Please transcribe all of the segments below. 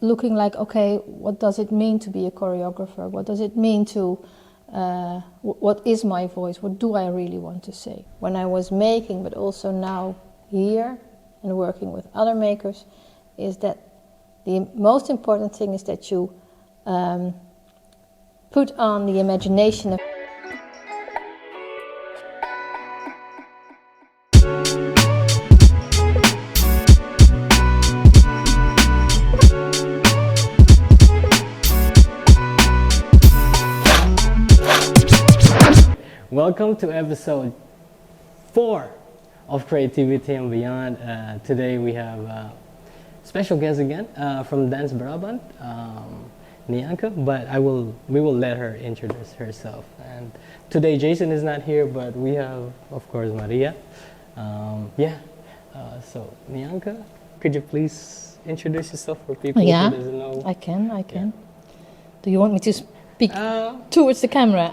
looking like, okay, what does it mean to be a choreographer? What does it mean to, what is my voice? What do I really want to say? When I was making, but also now here and working with other makers, is that the most important thing is that you put on the imagination of Welcome to episode 4 of Creativity and Beyond. Today we have a special guest again from Dans Brabant, Nienke, but we will let her introduce herself. And today Jason is not here, but we have, of course, Maria. So Nienke, could you please introduce yourself for people who doesn't know? I can. Yeah. Do you want me to speak towards the camera?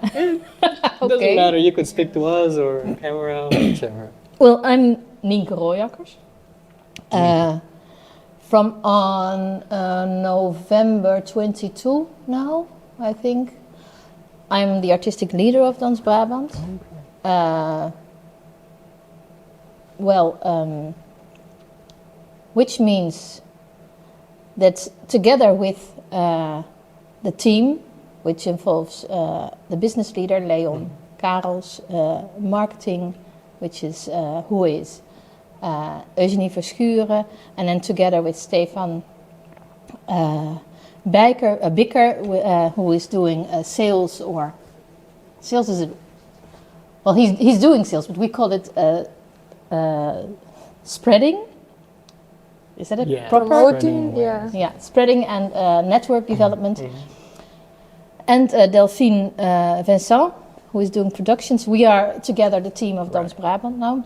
Doesn't matter, you could speak to us or camera, whichever. Well, I'm Nienke Rooijakkers. From on November 22 now, I think. I'm the artistic leader of Dans Brabant. Which means that together with the team, which involves the business leader, Leon Karels, marketing, which is who is Eugenie Verschuren, and then together with Stefan Bikker, who is doing sales, or sales is he's doing sales, but we call it spreading. Is that a proper? Promoting, spreading and network development. And Delphine Vincent, who is doing productions. We are together the team of Dans Brabant now.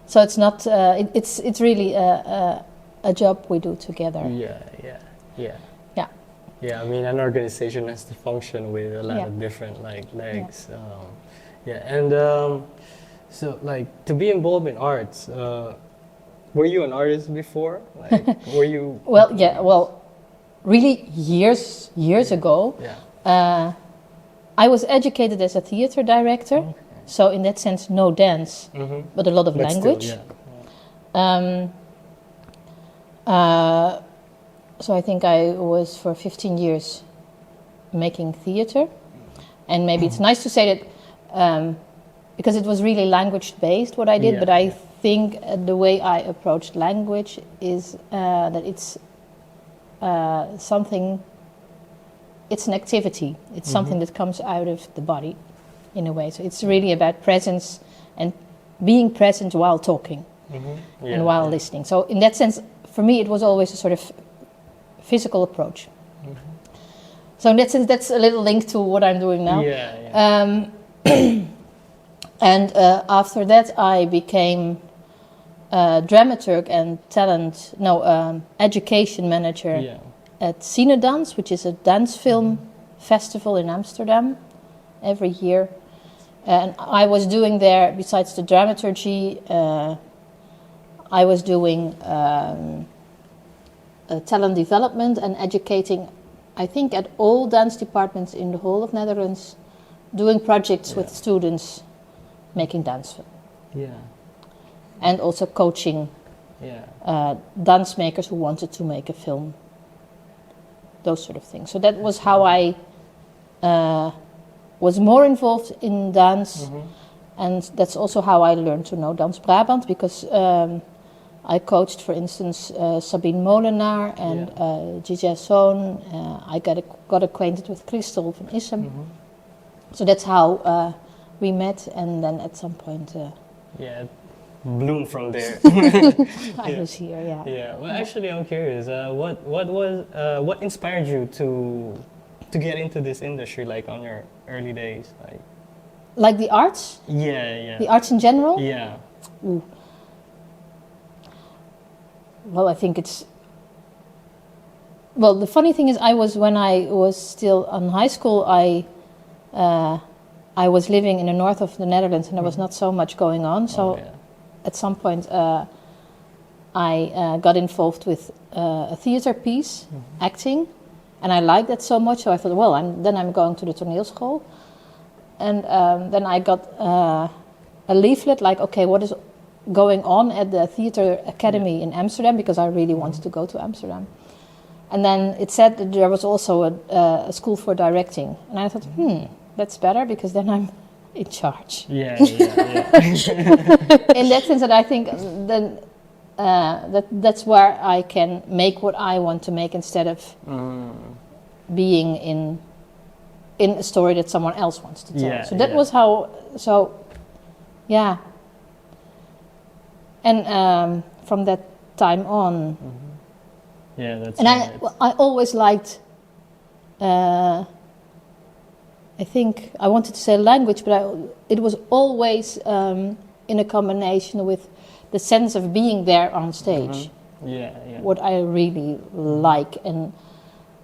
So it's not. It's really a job we do together. Yeah, I mean, an organization has to function with a lot of different legs. So to be involved in arts. Were you an artist before? Were you? Really years ago. I was educated as a theater director, so in that sense no dance, but a lot of language. Still, so I think I was for 15 years making theater, and maybe it's nice to say that because it was really language based what I did, but I think the way I approached language is that it's something. It's an activity. It's something that comes out of the body, in a way. So it's really about presence and being present while talking and while listening. So in that sense, for me, it was always a sort of physical approach. So in that sense, that's a little link to what I'm doing now. And after that, I became dramaturg and education manager at Cinedans, which is a dance film festival in Amsterdam every year. And I was doing there, besides the dramaturgy, I was doing talent development and educating, I think, at all dance departments in the whole of Netherlands, doing projects with students making dance film. And also coaching dance makers who wanted to make a film. Those sort of things. So that was how I was more involved in dance, and that's also how I learned to know Dans Brabant, because I coached, for instance, Sabine Molenaar and Gigi Sohn. I got acquainted with Christel van Issem. So that's how we met, and then at some point bloom from there. I was here. Well, actually, I'm curious. What inspired you to get into this industry, on your early days, like the arts? The arts in general? Ooh. Well, I think it's. Well, the funny thing is, when I was still in high school, I was living in the north of the Netherlands, and there was not so much going on. So at some point, I got involved with a theater piece, acting, and I liked that so much. So I thought, well, I'm going to the toneelschool, and then I got a leaflet like, okay, what is going on at the theater academy in Amsterdam, because I really wanted to go to Amsterdam. And then it said that there was also a school for directing, and I thought, that's better, because then I'm in charge. Yeah. In that sense, that I think then that's where I can make what I want to make, instead of being in a story that someone else wants to tell. Yeah, so that was how. So, yeah. And from that time on. Yeah, that's. And I always liked. I think I wanted to say language, but it was always in a combination with the sense of being there on stage. Yeah. What I really like and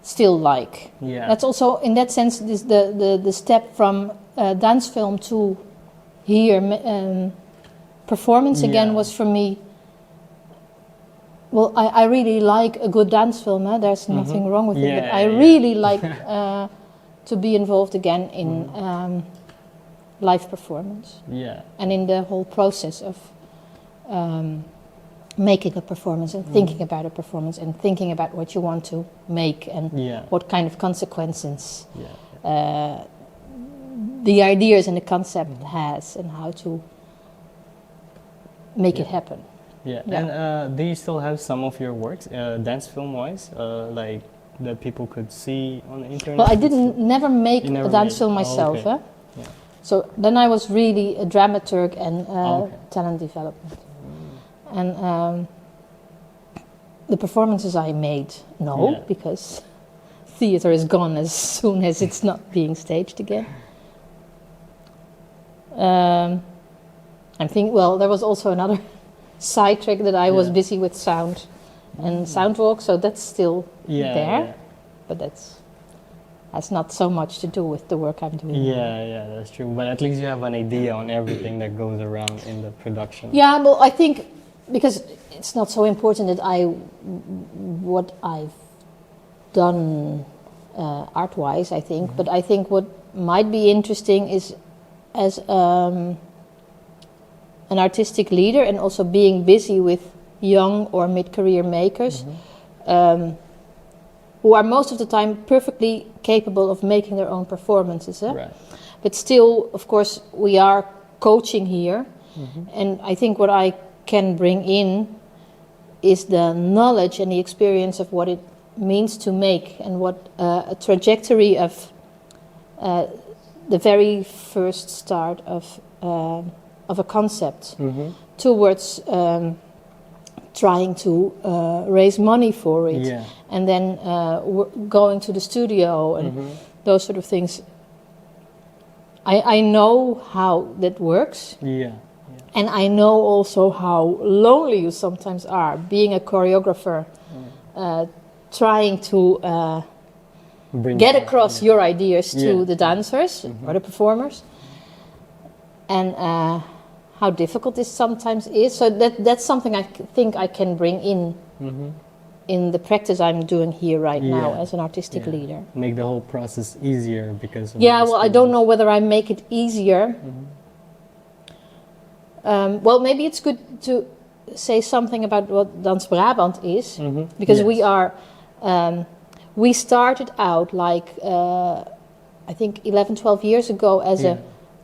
still like. Yeah. That's also, in that sense, the step from dance film to here performance again was for me. Well, I really like a good dance film. There's nothing wrong with it, but I really like to be involved again in live performance. Yeah. And in the whole process of making a performance and thinking about a performance and thinking about what you want to make and what kind of consequences the ideas and the concept has, and how to make it happen. Yeah. And do you still have some of your works, dance film-wise, like that people could see on the internet? Well, I never make a dance film myself. Okay. So then I was really a dramaturg and talent development. And the performances I made, because theater is gone as soon as it's not being staged again. I think, well, there was also another side track that I was busy with sound and sound walk, so that's still there, but has not so much to do with the work I'm doing. Yeah, that's true. But at least you have an idea on everything that goes around in the production. Yeah, well, I think because it's not so important that what I've done art-wise, I think, but I think what might be interesting is as an artistic leader, and also being busy with young or mid-career makers who are most of the time perfectly capable of making their own performances. Right. But still, of course, we are coaching here, and I think what I can bring in is the knowledge and the experience of what it means to make, and what a trajectory of the very first start of a concept towards trying to raise money for it, and then going to the studio and those sort of things. I know how that works, and I know also how lonely you sometimes are, being a choreographer, trying to get across your ideas to the dancers or the performers, and how difficult this sometimes is. So that's something I think I can bring in the practice I'm doing here right now as an artistic leader. Make the whole process easier because of well, I don't know whether I make it easier. Well, maybe it's good to say something about what Dans Brabant is, because we started out like I think 11, 12 years ago as a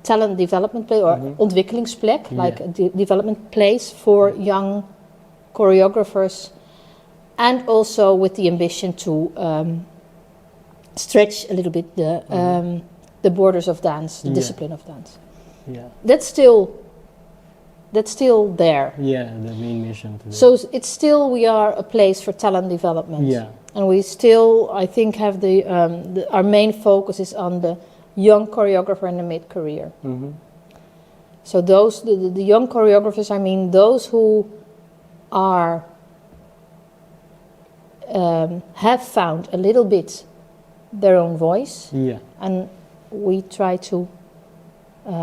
talent development place, or ontwikkelingsplek, like a development place for young choreographers, and also with the ambition to stretch a little bit the borders of dance, the discipline of dance. That's still there. Yeah, the main mission today. So it's still, we are a place for talent development. And we still, I think, have our main focus is on the young choreographer in the mid-career. So those, the young choreographers, I mean those who are have found a little bit their own voice, and we try to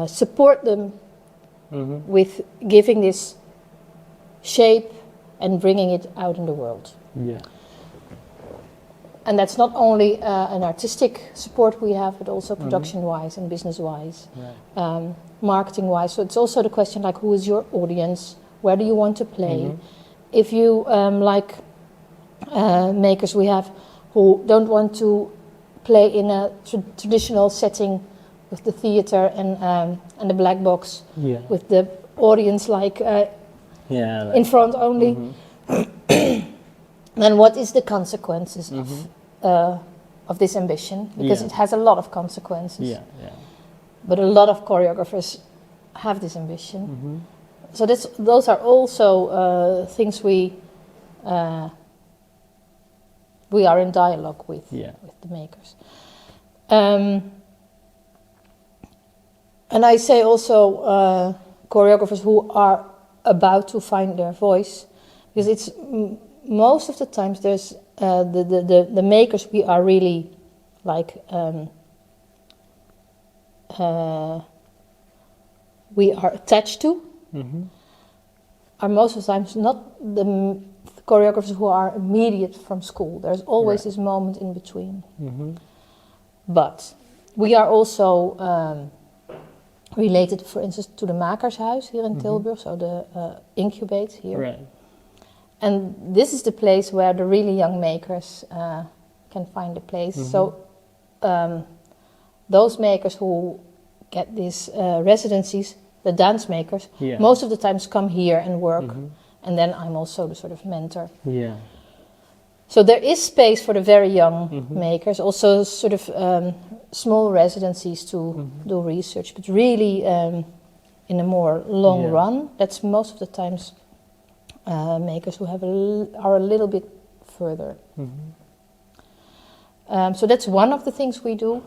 support them with giving this shape and bringing it out in the world. Yeah. And that's not only an artistic support we have, but also production-wise and business-wise, Right. marketing-wise. So it's also the question like, who is your audience? Where do you want to play? If you makers we have who don't want to play in a traditional setting with the theater and the black box, with the audience in front only, then what is the consequences of this ambition? Because it has a lot of consequences. Yeah, yeah. But a lot of choreographers have this ambition. So those are also things we are in dialogue with the makers. And I say also choreographers who are about to find their voice, because it's most of the times there's the makers we are really we are attached to are most of the times not the choreographers who are immediate from school. There's always this moment in between. But we are also related, for instance, to the Makershuis here in Tilburg, so the Incubate here. Right. And this is the place where the really young makers can find a place. So those makers who get these residencies, the dance makers, most of the times come here and work. And then I'm also the sort of mentor. Yeah. So there is space for the very young makers, also sort of small residencies to do research, but really in a more long run, that's most of the times makers who have are a little bit further. So that's one of the things we do.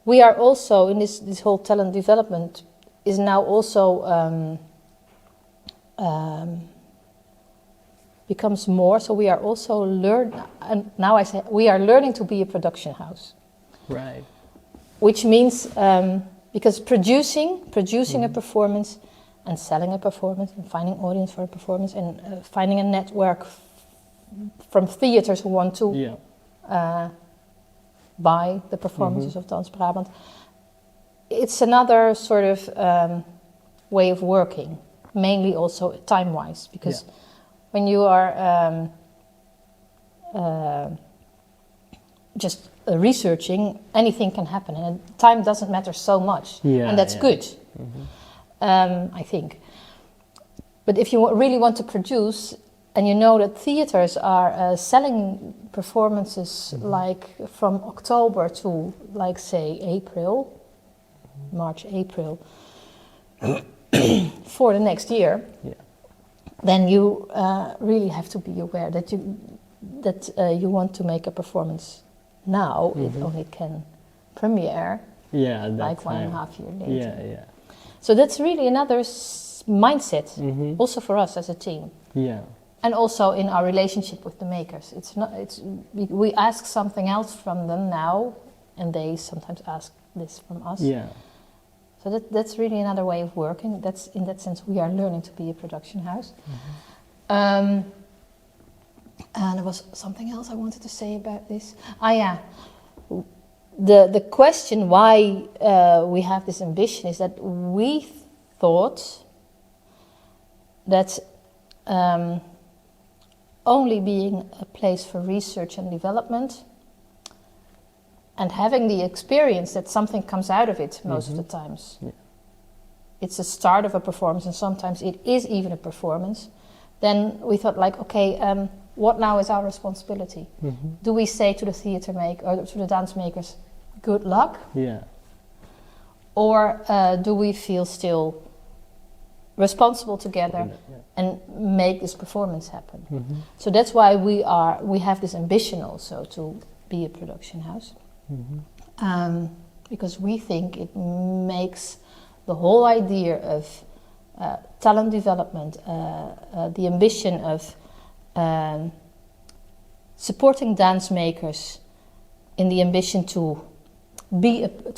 We are also, in this whole talent development, is now also becomes more, so we are also and now I say we are learning to be a production house. Right. Which means, because producing a performance and selling a performance and finding audience for a performance and finding a network from theaters who want to buy the performances of Dans Brabant, it's another sort of way of working, mainly also time-wise, because when you are just researching, anything can happen, and time doesn't matter so much, and that's good, I think. But if you really want to produce, and you know that theaters are selling performances like from October to, like, say, April, March, April, for the next year, then you really have to be aware that you want to make a performance now. It only can premiere like 1.5 years later. So that's really another mindset, also for us as a team. And also in our relationship with the makers. It's not. We ask something else from them now, and they sometimes ask this from us. So that's really another way of working. That's, in that sense, we are learning to be a production house. And there was something else I wanted to say about this. The question why we have this ambition is that we thought that only being a place for research and development and having the experience that something comes out of it most of the times. It's a start of a performance, and sometimes it is even a performance. Then we thought, like, okay, what now is our responsibility? Do we say to the theater maker or to the dance makers, good luck? Or do we feel still responsible together and make this performance happen? So that's why we have this ambition also to be a production house. Because we think it makes the whole idea of talent development, the ambition of supporting dance makers in the ambition to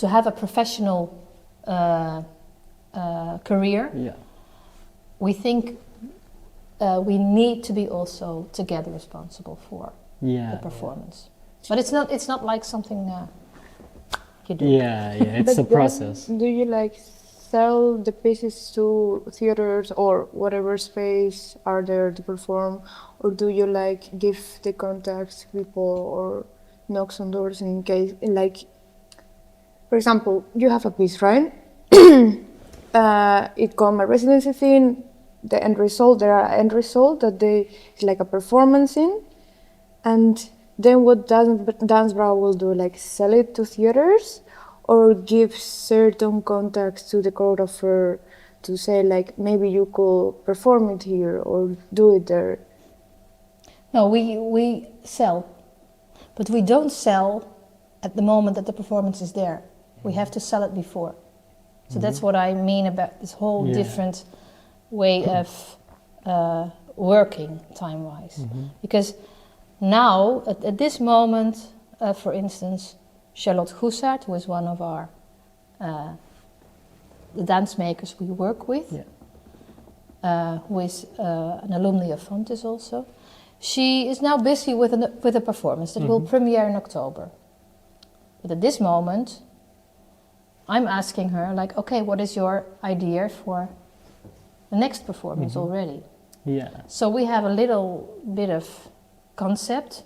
have a professional career. We think we need to be also together responsible for the performance. But it's not like something you do. It's a process. Do you like sell the pieces to theaters or whatever space are there to perform, or do you like give the contacts to people or knocks on doors in case, like, for example, you have a piece, right? It come a residency thing, the end result, there are end result that it's like a performance in, and then what Dans Brabant will do, like sell it to theaters or give certain contacts to the choreographer to say like maybe you could perform it here or do it there? No, we sell, but we don't sell at the moment that the performance is there. We have to sell it before. So that's what I mean about this whole different way of working time-wise. Because now, at this moment, for instance, Charlotte Goesaert, who is one of our the dance makers we work with, who is an alumni of Fontes also, she is now busy with a performance that will premiere in October. But at this moment, I'm asking her, like, okay, what is your idea for the next performance already? So we have a little bit of concept,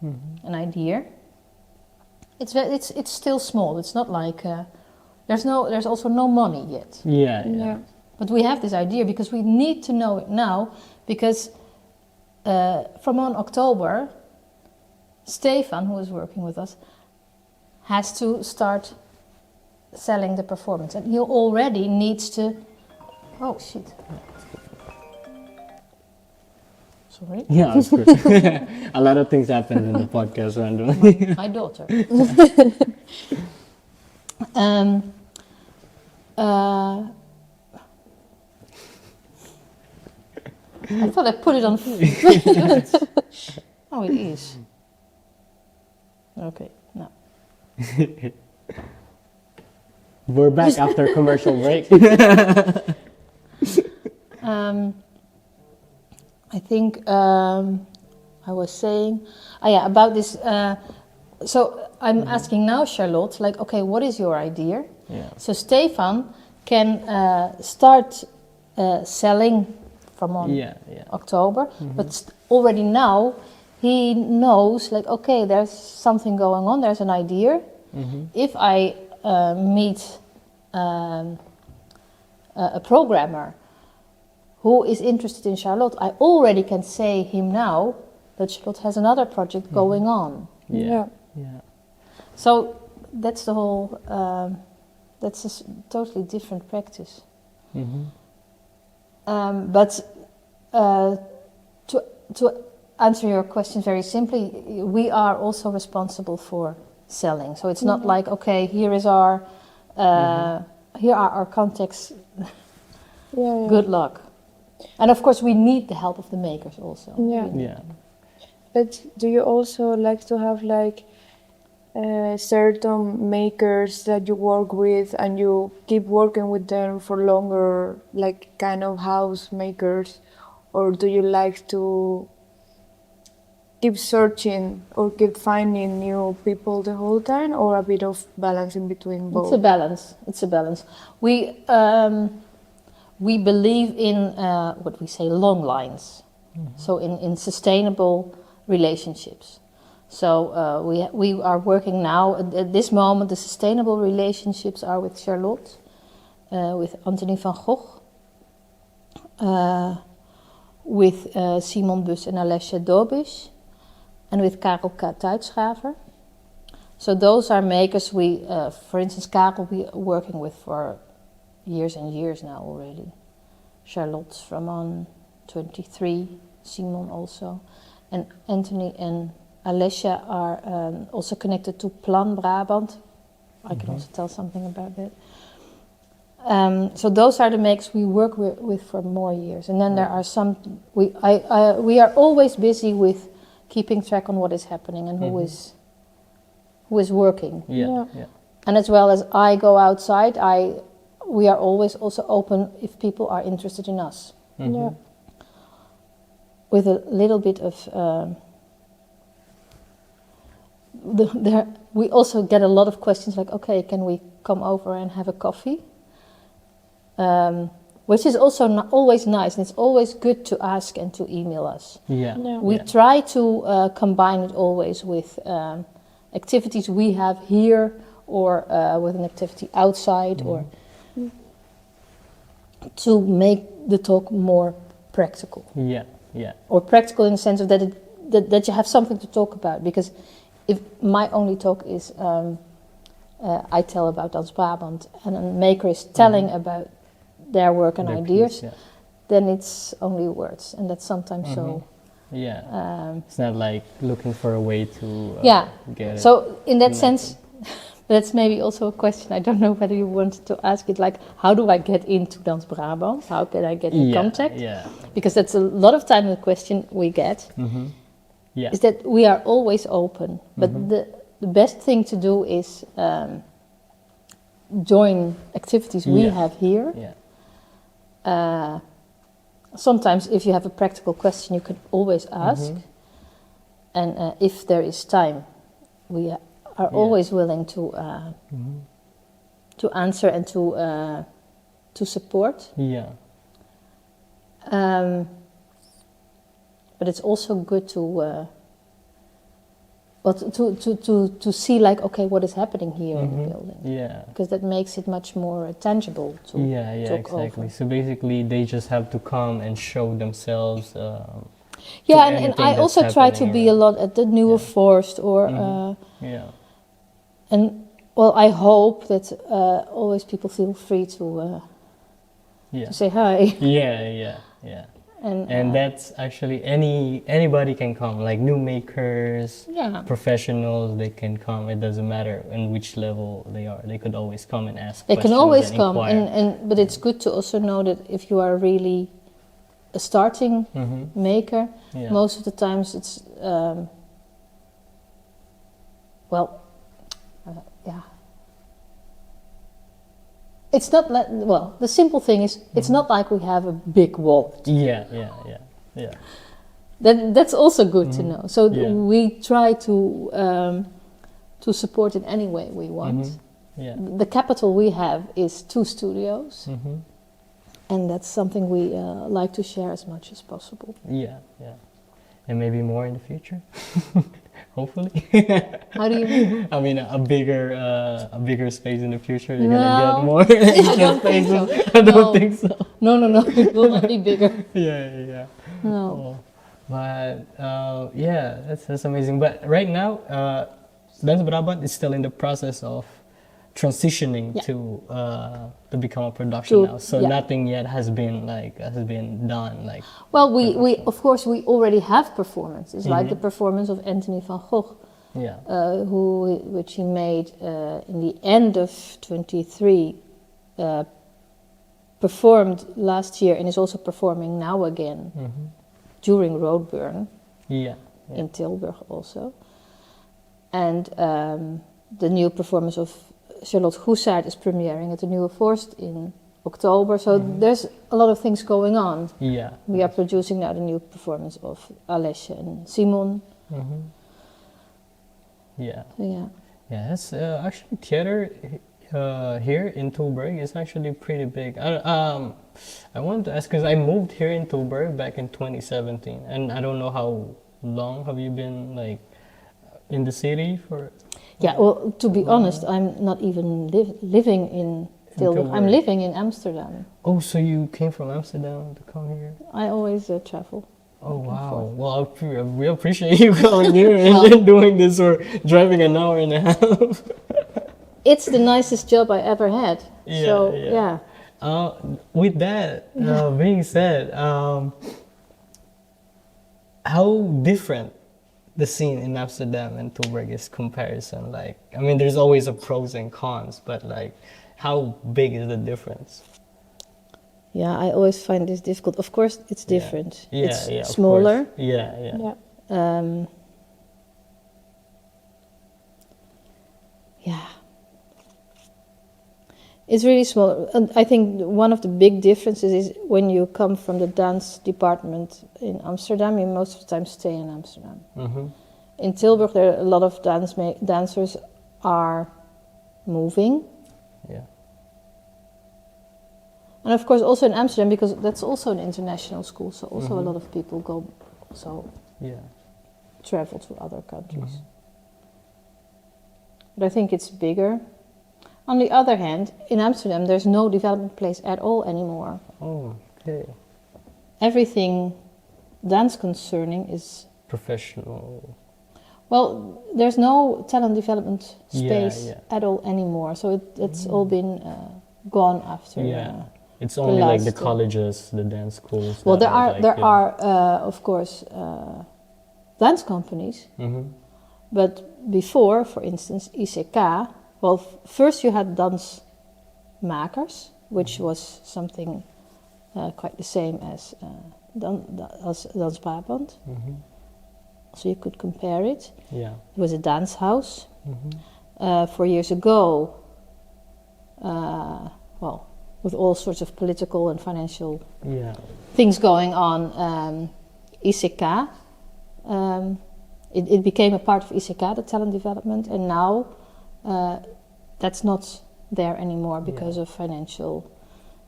an idea. It's still small. It's not like there's also no money yet. But we have this idea because we need to know it now, because from on October, Stefan, who is working with us, has to start selling the performance, and he already needs to. Oh shit! Sorry. Yeah, that's good. A lot of things happen in the podcast randomly. My daughter. I thought I put it on. Oh, it is. Okay, no. We're back after commercial break. I think I was saying, about this. So I'm asking now, Charlotte, like, okay, what is your idea? So Stefan can start selling from on October, but already now he knows, like, okay, there's something going on, there's an idea. If I meet a programmer who is interested in Charlotte, I already can say him now that Charlotte has another project going on. So that's the whole, that's a totally different practice. But to answer your question very simply, we are also responsible for selling. So it's not like, okay, here is our, here are our contacts. Good luck. And of course, we need the help of the makers also. But do you also like to have like certain makers that you work with and you keep working with them for longer, like kind of house makers, or do you like to keep searching or keep finding new people the whole time, or a bit of balance in between both? It's a balance. We believe in what we say long lines, so in sustainable relationships. So we are working now at this moment. The sustainable relationships are with Charlotte, with Anthony van Gogh, with Simon Bus and Alessia Dobisch, and with Karel Tuitschaver. So those are makers we, for instance, Karel we are working with for years and years now already. Charlotte from on 23, Simon also, and Anthony and Alessia are also connected to Plan Brabant. I can also tell something about that. So those are the makers we work with for more years, and then there are some. We are always busy with keeping track on what is happening and who is working. And as well as I go outside, we are always also open if people are interested in us. with a little bit of we also get a lot of questions like, okay, can we come over and have a coffee? Which is also not always nice, and it's always good to ask and to email us. Yeah. Yeah. We try to combine it always with activities we have here, or with an activity outside, or to make the talk more practical. Yeah. Yeah. Or practical in the sense of that you have something to talk about. Because if my only talk is I tell about Dans Brabant, and a maker is telling about their work and Their ideas, piece, then it's only words, and that's sometimes so. Yeah. It's not like looking for a way to get it. So in that connected. sense, that's maybe also a question. I don't know whether you wanted to ask it, like, how do I get into Dans Brabant? How can I get in contact? Yeah. Because that's a lot of time the question we get. Yeah. Is that we are always open, but the best thing to do is join activities we have here. Yeah. Sometimes if you have a practical question, you can always ask. And if there is time, we are always willing to answer and to support. Yeah. But it's also good to to see, like, okay, what is happening here in the building. Yeah. Because that makes it much more tangible to talk exactly. over. So basically, they just have to come and show themselves. Yeah, and I also try to be a lot at the Nieuwe Forst, or and well, I hope that always people feel free to say hi. Yeah. And that's actually anybody can come, like new makers, professionals, they can come. It doesn't matter in which level they are. They could always come and ask They questions. can always and come, inquire. but it's good to also know that if you are really a starting maker, most of the times it's it's not like, well, the simple thing is, it's not like we have a big wallet. Yeah. That's also good to know. So we try to support in any way we want. The capital we have is 2 studios, and that's something we like to share as much as possible. Yeah. And maybe more in the future. Hopefully. How do you mean? I mean, a bigger space in the future. You're gonna get more extra spaces. I don't think so. No, it will not be bigger. Yeah. No. Oh. But that's amazing. But right now, Dans Brabant is still in the process of transitioning to become a production now. So nothing yet has been done. Like, well, we of course we already have performances, like the performance of Anthony van Gogh, which he made in the end of 23, performed last year, and is also performing now again during Roadburn in Tilburg also. And the new performance of Charlotte Goesaert is premiering at the Nieuwe Forst in October. So there's a lot of things going on. Yeah. We are producing now the new performance of Alessia and Simon. Yeah. Yeah. Yeah, it's actually theater here in Tilburg is actually pretty big. I wanted to ask, because I moved here in Tilburg back in 2017, and I don't know how long have you been like in the city for? Yeah, well, to be honest, I'm not even living in Tilburg. I'm living in Amsterdam. Oh, so you came from Amsterdam to come here? I always travel. Oh, wow. Well, we appreciate you coming here and doing this, or driving an hour and a half. It's the nicest job I ever had. With that being said, how different the scene in Amsterdam and Tilburg is comparison? Like, I mean, there's always a pros and cons, but like, how big is the difference? Yeah, I always find this difficult. Of course, it's different. It's smaller. Yeah. It's really small. And I think one of the big differences is when you come from the dance department in Amsterdam, you most of the time stay in Amsterdam. Mm-hmm. In Tilburg, there are a lot of dancers are moving. Yeah. And of course also in Amsterdam, because that's also an international school, so also a lot of people go, so travel to other countries. But I think it's bigger. On the other hand, in Amsterdam, there's no development place at all anymore. Oh, okay. Everything dance concerning is... Professional. Well, there's no talent development space Yeah. at all anymore, so it's all been gone after. It's only like the last, colleges, the dance schools. Well, that there are of course dance companies, but before, for instance, ICK. Well, first you had dansmakers, which was something quite the same as Dans Brabant. So you could compare it. Yeah. It was a dance house. 4 years ago, well, with all sorts of political and financial things going on, ICK, it became a part of ICK, the talent development, and now that's not there anymore because of financial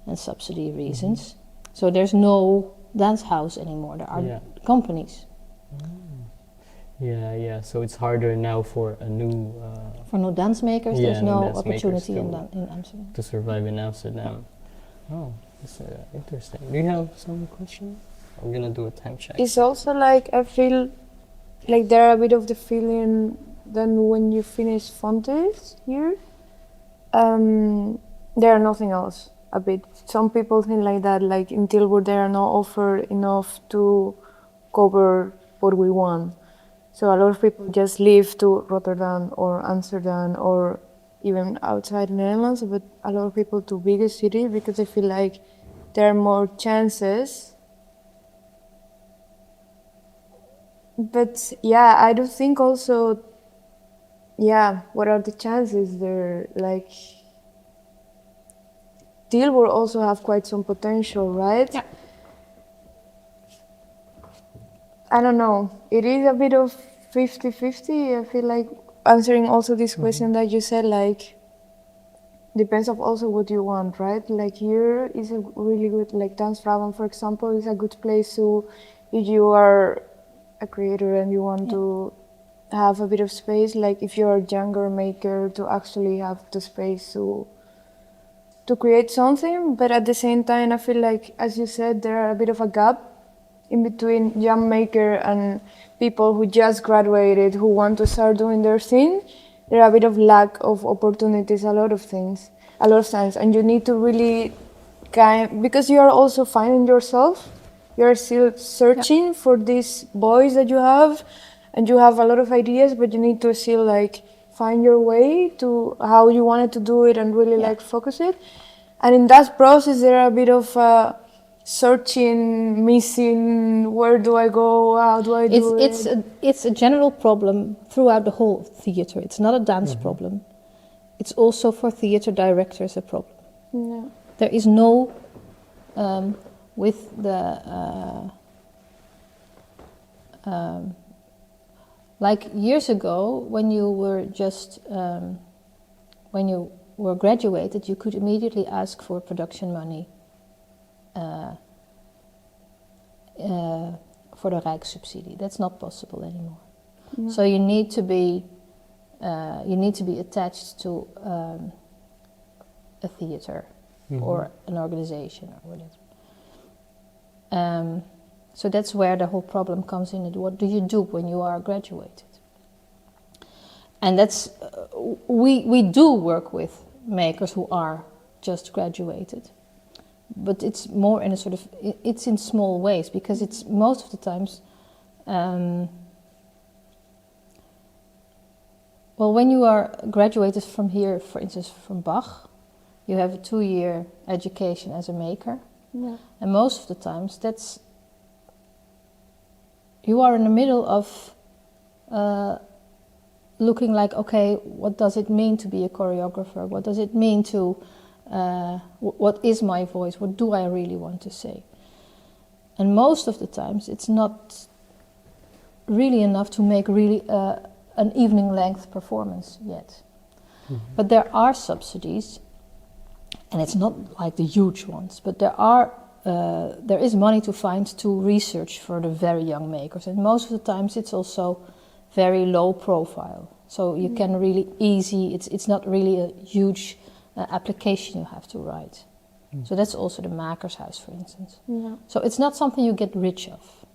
and subsidy reasons. So there's no dance house anymore. There are companies. So it's harder now for a new... for new dance makers, there's no dance opportunity makers in Amsterdam. to survive in Amsterdam. Oh, that's interesting. Do you have some questions? I'm gonna do a time check. It's also like, I feel like there are a bit of the feeling then when you finish Fontes here, there are nothing else a bit. Some people think like that, like in Tilburg there are no offer enough to cover what we want. So a lot of people just leave to Rotterdam or Amsterdam or even outside the Netherlands, but a lot of people to bigger cities because they feel like there are more chances. But yeah, I do think also, what are the chances there? Like, Tilburg also have quite some potential, right? Yeah. I don't know. It is a bit of 50-50. I feel like answering also this question that you said, like, depends of also what you want, right? Like here is a really good, like Dans Brabant, for example, is a good place to, if you are a creator and you want to have a bit of space, like if you're a younger maker, to actually have the space to create something. But at the same time, I feel like, as you said, there are a bit of a gap in between young maker and people who just graduated, who want to start doing their thing. There are a bit of lack of opportunities, a lot of times, and you need to really because you are also finding yourself, you are still searching for this voice that you have, and you have a lot of ideas, but you need to still like find your way to how you wanted to do it and really like focus it. And in that process, there are a bit of searching, missing, where do I go, how do I do it? It's a general problem throughout the whole theater. It's not a dance problem. It's also for theater directors a problem. Yeah. There is no, with the, like years ago, when you were just, when you were graduated, you could immediately ask for production money for the Rijkssubsidie. That's not possible anymore. No. So you need to be attached to a theater or an organization or whatever. So that's where the whole problem comes in. What do you do when you are graduated? And that's we do work with makers who are just graduated, but it's more in a sort of, it's in small ways, because it's most of the times, well, when you are graduated from here, for instance from Bach, you have a 2-year education as a maker, and most of the times that's, you are in the middle of looking like, okay, what does it mean to be a choreographer? What does it mean to what is my voice? What do I really want to say? And most of the times it's not really enough to make really an evening length performance yet. But there are subsidies, and it's not like the huge ones, but there is money to find to research for the very young makers, and most of the times it's also very low profile. So you can really it's not really a huge application you have to write. So that's also the Makershuis, for instance. Yeah. So it's not something you get rich of,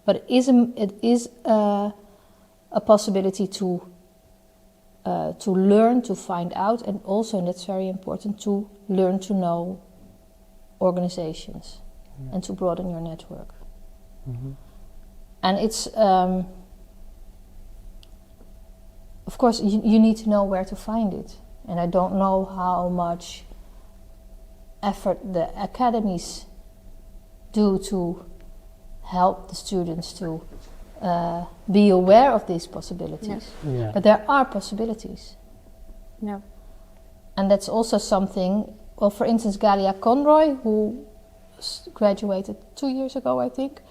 but it is a possibility to learn, to find out, and also, and that's very important, to learn to know organizations and to broaden your network. And it's of course you need to know where to find it, and I don't know how much effort the academies do to help the students to be aware of these possibilities. Yeah. But there are possibilities. Yeah. And that's also something, well, for instance, Galia Conroy, who graduated 2 years ago, I think,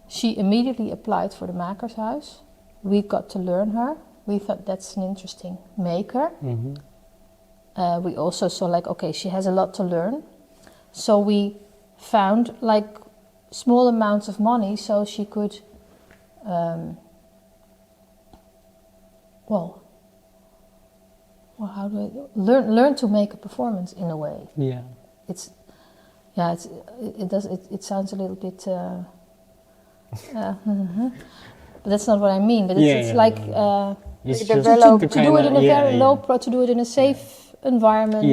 she immediately applied for the Makershuis. We got to learn her. We thought that's an interesting maker. We also saw like, okay, she has a lot to learn. So we found like small amounts of money so she could, how do I learn to make a performance in a way. Yeah. It sounds a little bit, but that's not what I mean. But it's like it's to just develop- to do it in a very low yeah. pro, to do it in a safe environment.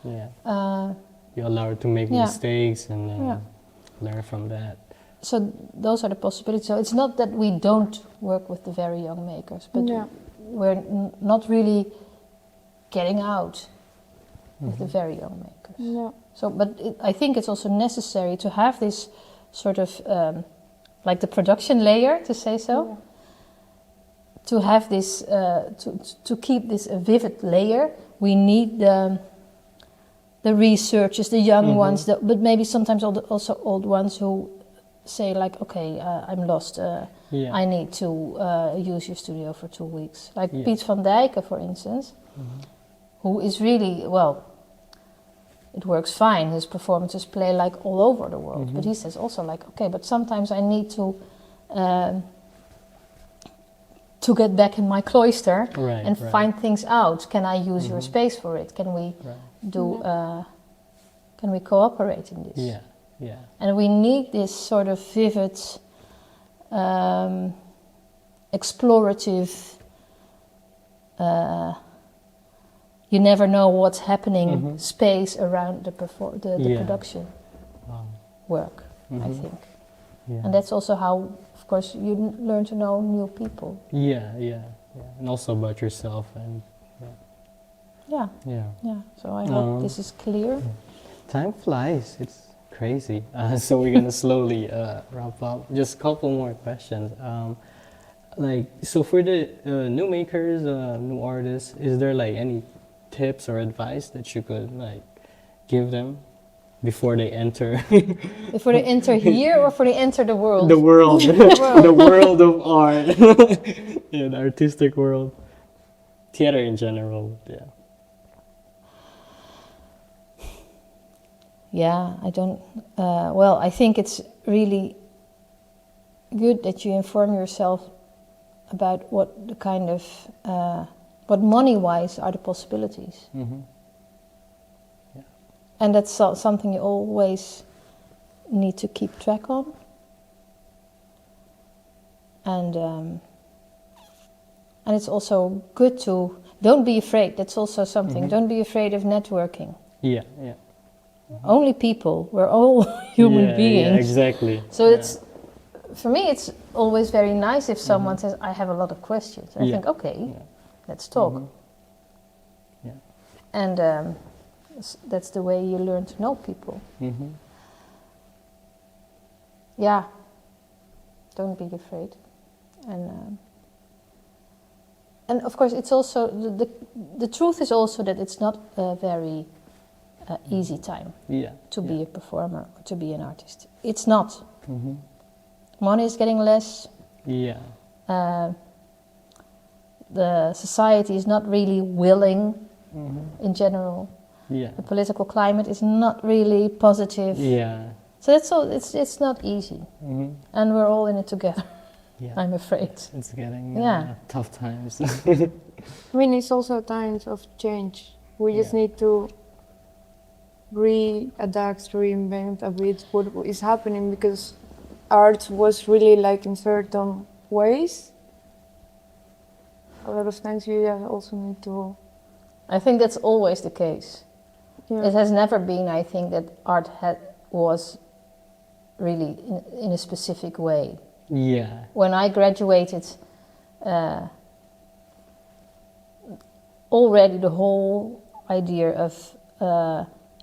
Yeah. You allow her to make mistakes and learn from that. So those are the possibilities. So it's not that we don't work with the very young makers, but we're not really getting out with the very young makers. Yeah. So, but I think it's also necessary to have this sort of like the production layer, to say so. To have this, to keep this a vivid layer, we need the researchers, the young ones, but maybe sometimes also old ones who say like, okay, I'm lost. I need to use your studio for 2 weeks. Like Piet van Dijken, for instance, who is really, well, it works fine. His performances play like all over the world. But he says also like, okay, but sometimes I need to get back in my cloister and find things out. Can I use your space for it? Can we do? Can we cooperate in this? Yeah. And we need this sort of vivid, explorative. You never know what's happening. Space around the production work. I think, and that's also how, of course, you learn to know new people. Yeah, and also about yourself and. Yeah. So I hope this is clear. Time flies. It's crazy. So we're gonna slowly wrap up. Just a couple more questions. So for the new makers, new artists, is there like any tips or advice that you could like give them before they enter? Before they enter here, or before they enter the world? The world, the world of art, the artistic world, theater in general. Yeah, I don't. Well, I think it's really good that you inform yourself about what the kind of, what money-wise are the possibilities. And that's something you always need to keep track on. And it's also good to, don't be afraid. That's also something. Don't be afraid of networking. Yeah. Only people. We're all human beings. Yeah, exactly. So it's, for me, it's always very nice if someone says, I have a lot of questions. I think, okay, let's talk. And that's the way you learn to know people. Yeah, don't be afraid. And of course, it's also, the truth is also that it's not a very easy time Yeah. to be a performer or to be an artist. It's not. Money is getting less. Yeah. The society is not really willing in general. Yeah. The political climate is not really positive. Yeah. So that's all. It's not easy, and we're all in it together. Yeah. I'm afraid. It's getting tough times. I mean, it's also times of change. We just need to readapt, reinvent a bit what is happening, because art was really like in certain ways. A lot of times you also need to. I think that's always the case. Yeah. It has never been, I think, that art was really in a specific way. Yeah. When I graduated, already the whole idea of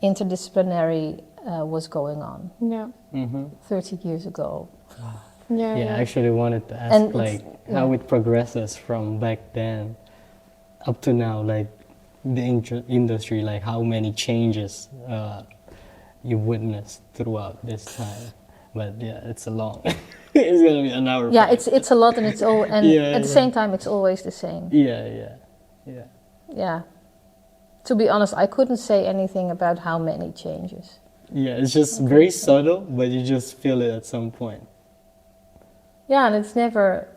interdisciplinary was going on. Yeah. 30 years ago. Yeah. Yeah, I actually wanted to ask, And like, how it progresses from back then up to now, like, the industry, like, how many changes you witnessed throughout this time. But yeah, it's a long, it's gonna be an hour. Yeah, it's a lot, and it's all, and at the same time, it's always the same. Yeah. Yeah. To be honest, I couldn't say anything about how many changes. Yeah, it's just very subtle, but you just feel it at some point. Yeah, and it's never.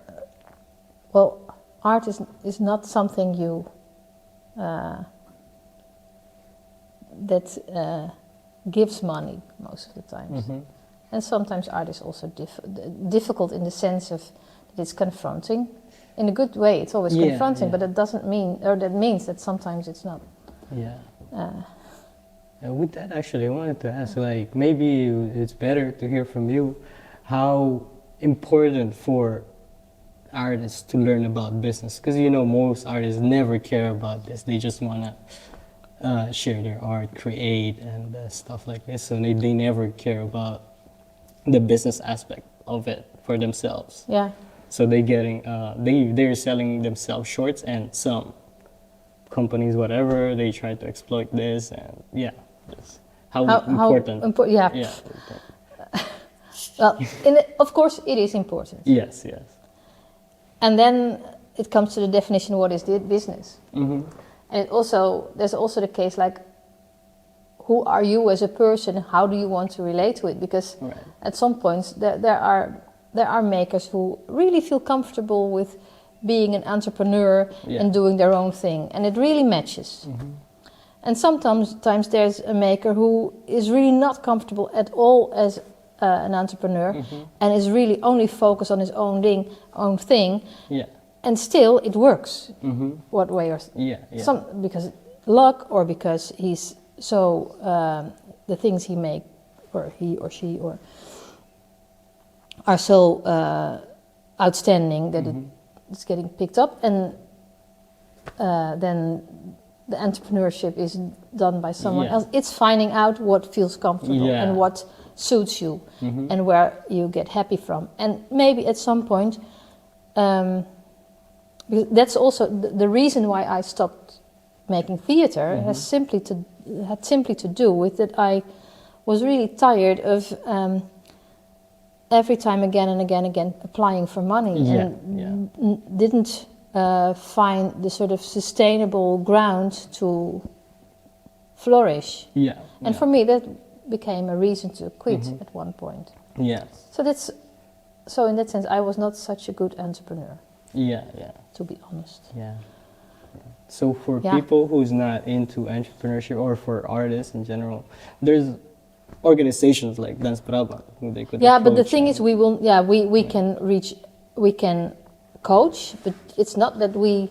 Well, art is not something you that gives money most of the times. And sometimes art is also difficult in the sense of that it's confronting. In a good way, it's always confronting, but it doesn't mean, or that means that sometimes it's not. Yeah. With that, actually, I wanted to ask, like, maybe it's better to hear from you how important for artists to learn about business, because most artists never care about this. They just want to share their art, create, and stuff like this. So they never care about the business aspect of it for themselves. Yeah. So they're selling themselves shorts, and some companies, whatever, they try to exploit this, and how important. Yeah. Well, of course, it is important. Yes. And then it comes to the definition: what is the business? And there's also the case, like, who are you as a person? How do you want to relate to it? Because at some points there are makers who really feel comfortable with being an entrepreneur and doing their own thing, and it really matches. And sometimes there's a maker who is really not comfortable at all as an entrepreneur and is really only focused on his own thing. Yeah. And still it works. What way or because luck, or because he's so the things he make, or he or she are so outstanding that it's getting picked up, and then the entrepreneurship is done by someone else. It's finding out what feels comfortable and what suits you and where you get happy from. And maybe at some point, that's also the reason why I stopped making theater, had simply to do with that I was really tired of every time again and again applying for money and didn't find the sort of sustainable ground to flourish. And for me that became a reason to quit at one point. So in that sense I was not such a good entrepreneur. To be honest. So for people who's not into entrepreneurship, or for artists in general, there's organizations like Dans Brabant who they could but the thing is we can coach, but it's not that we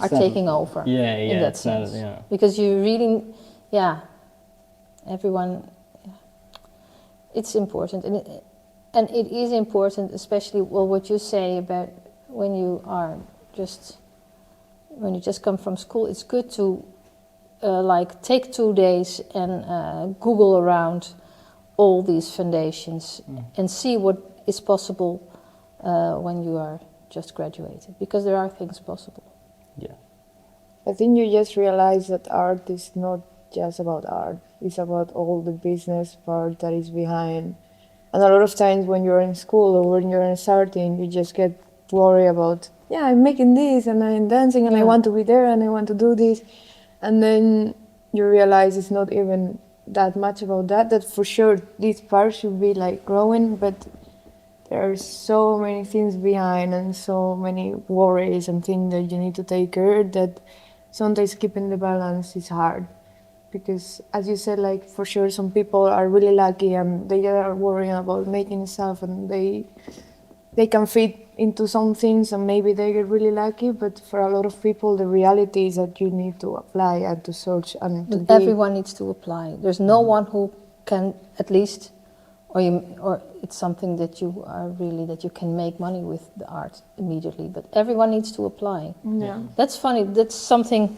are taking over in that sense. Because you really everyone it's important, and it is important, especially what you say about when you just come from school. It's good to take 2 days and Google around all these foundations and see what is possible when you are just graduated, because there are things possible. I think you just realize that art is not just about art. It's about all the business part that is behind. And a lot of times when you're in school or when you're starting, you just get worried about, yeah, I'm making this and I'm dancing and I want to be there and I want to do this. And then you realize it's not even that much about that for sure this part should be like growing, but there are so many things behind and so many worries and things that you need to take care of that sometimes keeping the balance is hard. Because as you said, like for sure some people are really lucky and they are worrying about making stuff and they can fit into some things and maybe they get really lucky, but for a lot of people the reality is that you need to apply and to search and to Everyone needs to apply. There's no one who can at least, or it's something that you are really, that you can make money with the art immediately, but everyone needs to apply. Yeah. That's funny, that's something,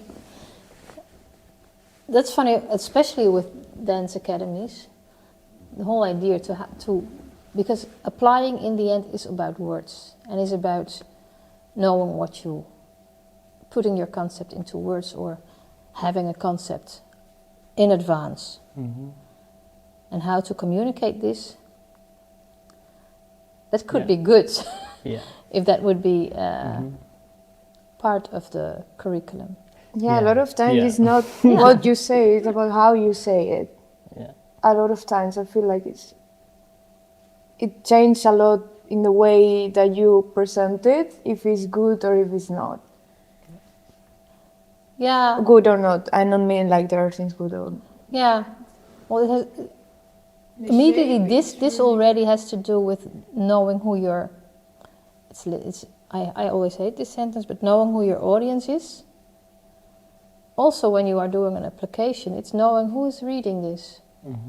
that's funny, especially with dance academies, the whole idea to because applying in the end is about words and is about knowing what you, putting your concept into words or having a concept in advance. And how to communicate this, that could be good if that would be part of the curriculum. Yeah, a lot of times it's not what you say, it's about how you say it. Yeah. A lot of times I feel like it changed a lot in the way that you present it, if it's good or if it's not. Yeah. Good or not. I don't mean like there are things good or not. Yeah. Well, it has, immediately this already has to do with knowing who your, I always hate this sentence, but knowing who your audience is. Also when you are doing an application, it's knowing who is reading this.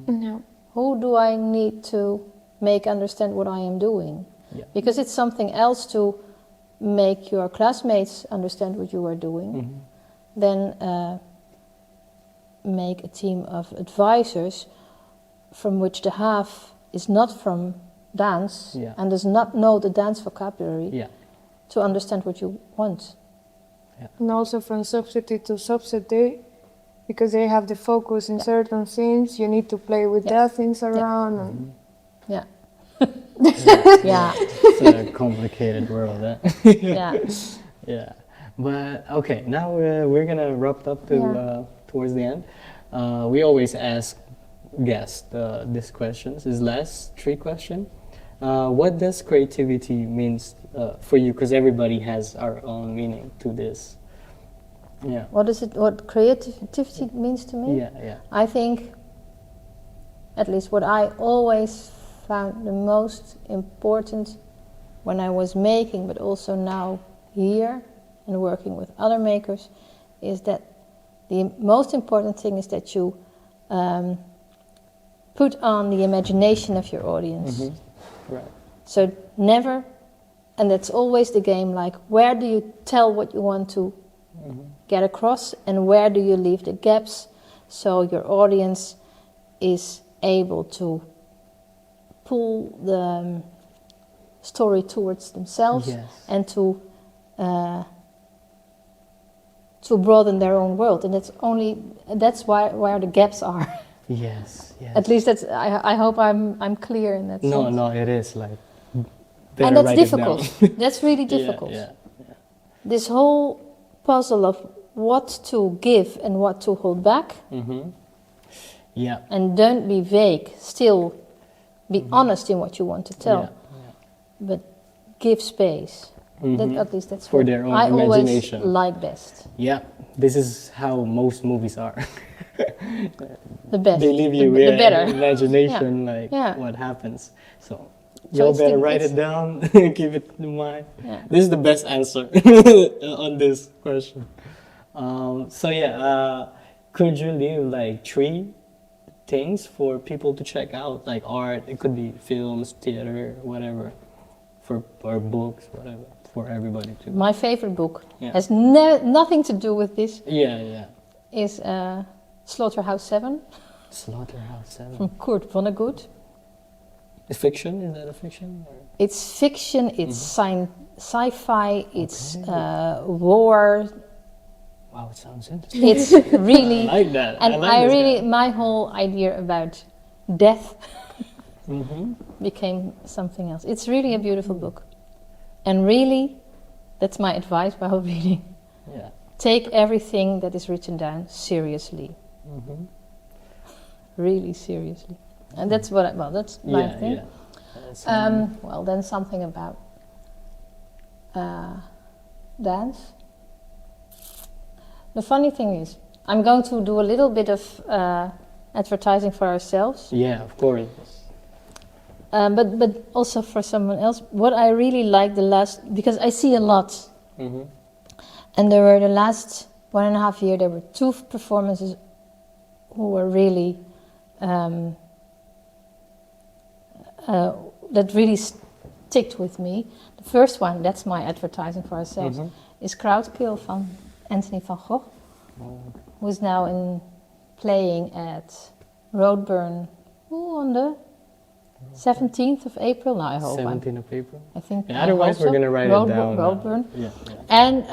Yeah. Who do I need to make understand what I am doing? Yeah. Because it's something else to make your classmates understand what you are doing than make a team of advisors from which the half is not from dance and does not know the dance vocabulary to understand what you want. And also from substitute to substitute, because they have the focus in certain things, you need to play with that things around. And Yeah. It's a complicated world, eh? Yeah. But okay, now we're gonna wrap up to towards the end. We always ask guests these questions. This last 3 questions. What does creativity means for you? Because everybody has our own meaning to this. Yeah. What creativity means to me? Yeah. I think, at least what I always found the most important when I was making, but also now here and working with other makers, is that the most important thing is that you put on the imagination of your audience. Right. So never, and that's always the game, like where do you tell what you want to get across and where do you leave the gaps so your audience is able to pull the story towards themselves and to broaden their own world, and that's where the gaps are. Yes. At least that's. I hope I'm clear in that sense. No, it is like. And that's difficult. That's really difficult. Yeah. This whole puzzle of what to give and what to hold back. Yeah. And don't be vague. Still, be honest in what you want to tell, but give space. At least that's for what their own I imagination. always like best. Yeah, this is how most movies are. The best. They leave you the with better. imagination, what happens. So you better write it down, keep it in mind. Yeah. This is the best answer on this question. Could you leave like 3 things for people to check out, like art? It could be films, theater, whatever, or books, whatever, for everybody to. My favorite book has nothing to do with this. Is Slaughterhouse 7. Slaughterhouse 7. From Kurt Vonnegut. Is fiction? Is that a fiction? Or? It's fiction. It's sci-fi. It's war. Wow, it sounds interesting. It's really, I like that. and like I this really, guy. my whole idea about death Mm-hmm. became something else. It's really a beautiful book. And really, that's my advice while reading. Yeah. Take everything that is written down seriously. Mm-hmm. Really seriously. And that's what that's my thing. Yeah. That's, Well, then something about dance. The funny thing is, I'm going to do a little bit of advertising for ourselves. yeah, of course. But also for someone else. What I really like the last, because I see a lot, Mm-hmm. and there were the last 1.5 years, there were 2 performances who were really, that really sticked with me. The first one, that's my advertising for ourselves, is Crowdkill van Anthony van Gogh, who is now playing at Roadburn on the 17th of April. No, I hope. 17th of April. I think. Yeah, otherwise, we're going to write it down. Roadburn. Yeah. And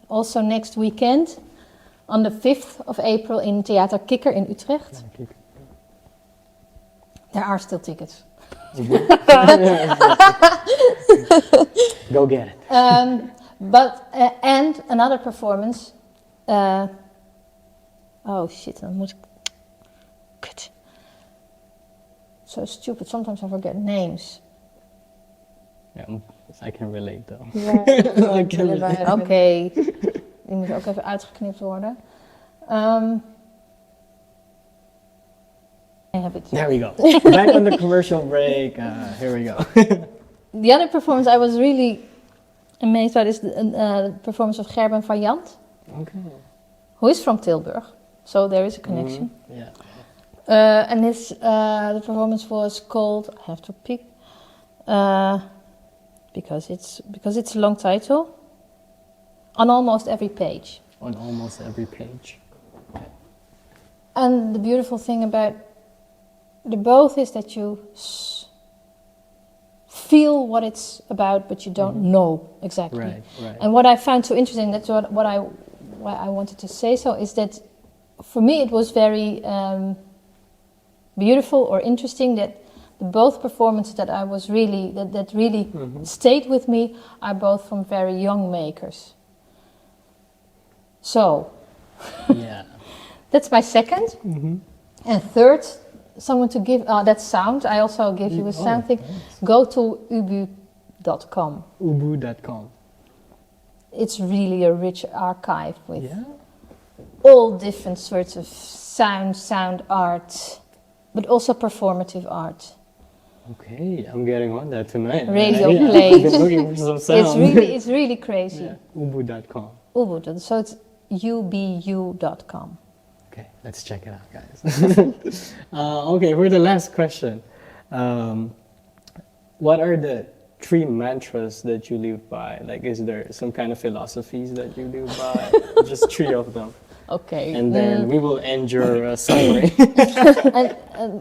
also next weekend, on the 5th of April in Theater Kikker in Utrecht. There are still tickets. Go get it. And another performance. Oh shit, dan moet ik. Kut. So stupid, sometimes I forget names. Yeah, I can relate though. Yeah, I can relate. Oké, die moet ook even uitgeknipt worden. I have it. There we go. Back on the commercial break. Here we go. The other performance I was really amazed by is the performance of Gerben van Jant, Okay. who is from Tilburg, so there is a connection. Yeah. And the performance was called, I have to pick, because it's a long title, On Almost Every Page. On almost every page. And the beautiful thing about the both is that you feel what it's about, but you don't know exactly. Right. And what I found so interesting, that's why I wanted to say so, is that for me it was very beautiful or interesting that the both performances that I was really that really stayed with me are both from very young makers. So Yeah. that's my second. And third, someone to give that's sound. I also give you a sound thing. Nice. Go to ubu.com. Ubu.com. It's really a rich archive with Yeah. all different sorts of sound art, but also performative art. Okay, I'm getting on that tonight. Radio Yeah, plays. I've been looking for some sound. It's really crazy. Yeah. Ubu.com. Ubu, so it's ubu.com. Okay, let's check it out, guys. Okay, for the last question, what are the 3 mantras that you live by? Like, is there some kind of philosophies that you live by? Just 3 of them, Okay. and then we will end your summary.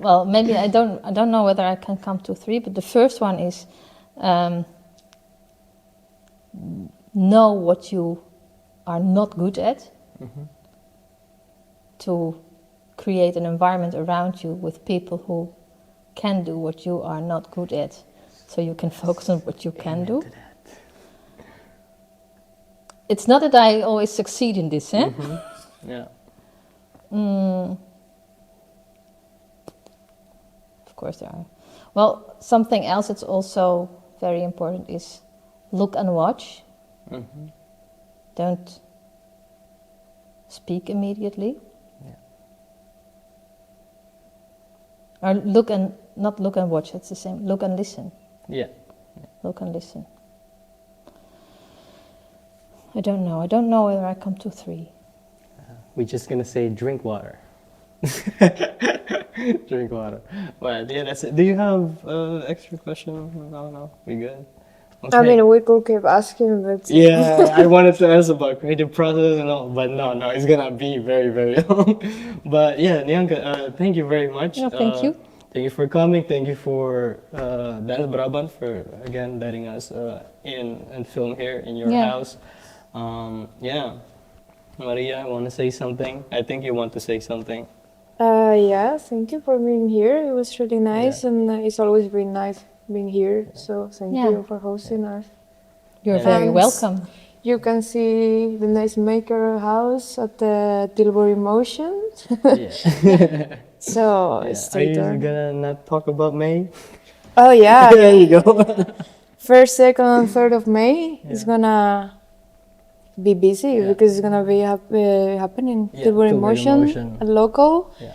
Well, maybe I don't know whether I can come to 3, but the first one is know what you are not good at. To create an environment around you with people who can do what you are not good at, so you can focus on what you can do. It's not that I always succeed in this, eh? Yeah. Of course there are. Well, something else that's also very important is look and watch. Don't speak immediately. Or not look and watch, it's the same. Look and listen. Yeah. Look and listen. I don't know whether I come to 3. We're just gonna say drink water. Drink water. But yeah, that's it. Do you have extra question? No, we good. Okay. I mean, we could keep asking, but Yeah, I wanted to ask about creative process and all, but no, it's gonna be very, very long. But yeah, Nienke, thank you very much. No, thank you. Thank you for coming. Thank you for Dans Brabant for again letting us in and film here in your Yeah. house. Yeah, Maria, want to say something? I think you want to say something. Yeah, thank you for being here. It was really nice, and it's always been nice being here. So thank you for hosting us. You're very And welcome. You can see the nice maker house at the Tilburg Motion. Yeah. So Yeah. Are stay you tuned. gonna not talk about May? Oh yeah, There you go. 1st, 2nd, and 3rd of May is gonna be busy because it's gonna be happening. Yeah, Tilburg Tilburg Motion, Emotion. a local. Yeah.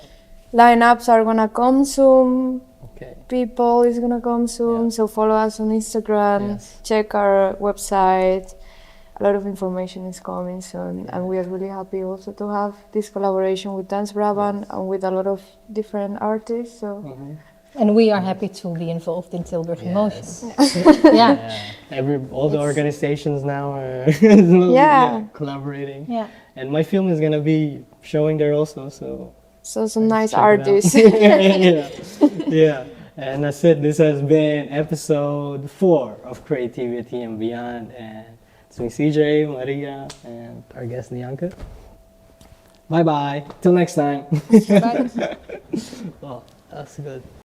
Lineups are gonna come soon. Okay. People is gonna come soon. Yeah. So follow us on Instagram. Yes. Check our website. A lot of information is coming soon, and we are really happy also to have this collaboration with Dans Brabant and with a lot of different artists. So And we are happy to be involved in Tilburg Emotion. Yeah. Yeah. All the organizations now are collaborating. Yeah. And my film is gonna be showing there also, so some nice check it out. artists. Yeah. And that's it. This has been episode 4 of Creativity and Beyond. And it's me, CJ, Maria, and our guest, Nienke. Bye bye. Till next time. Bye. Oh, that's good.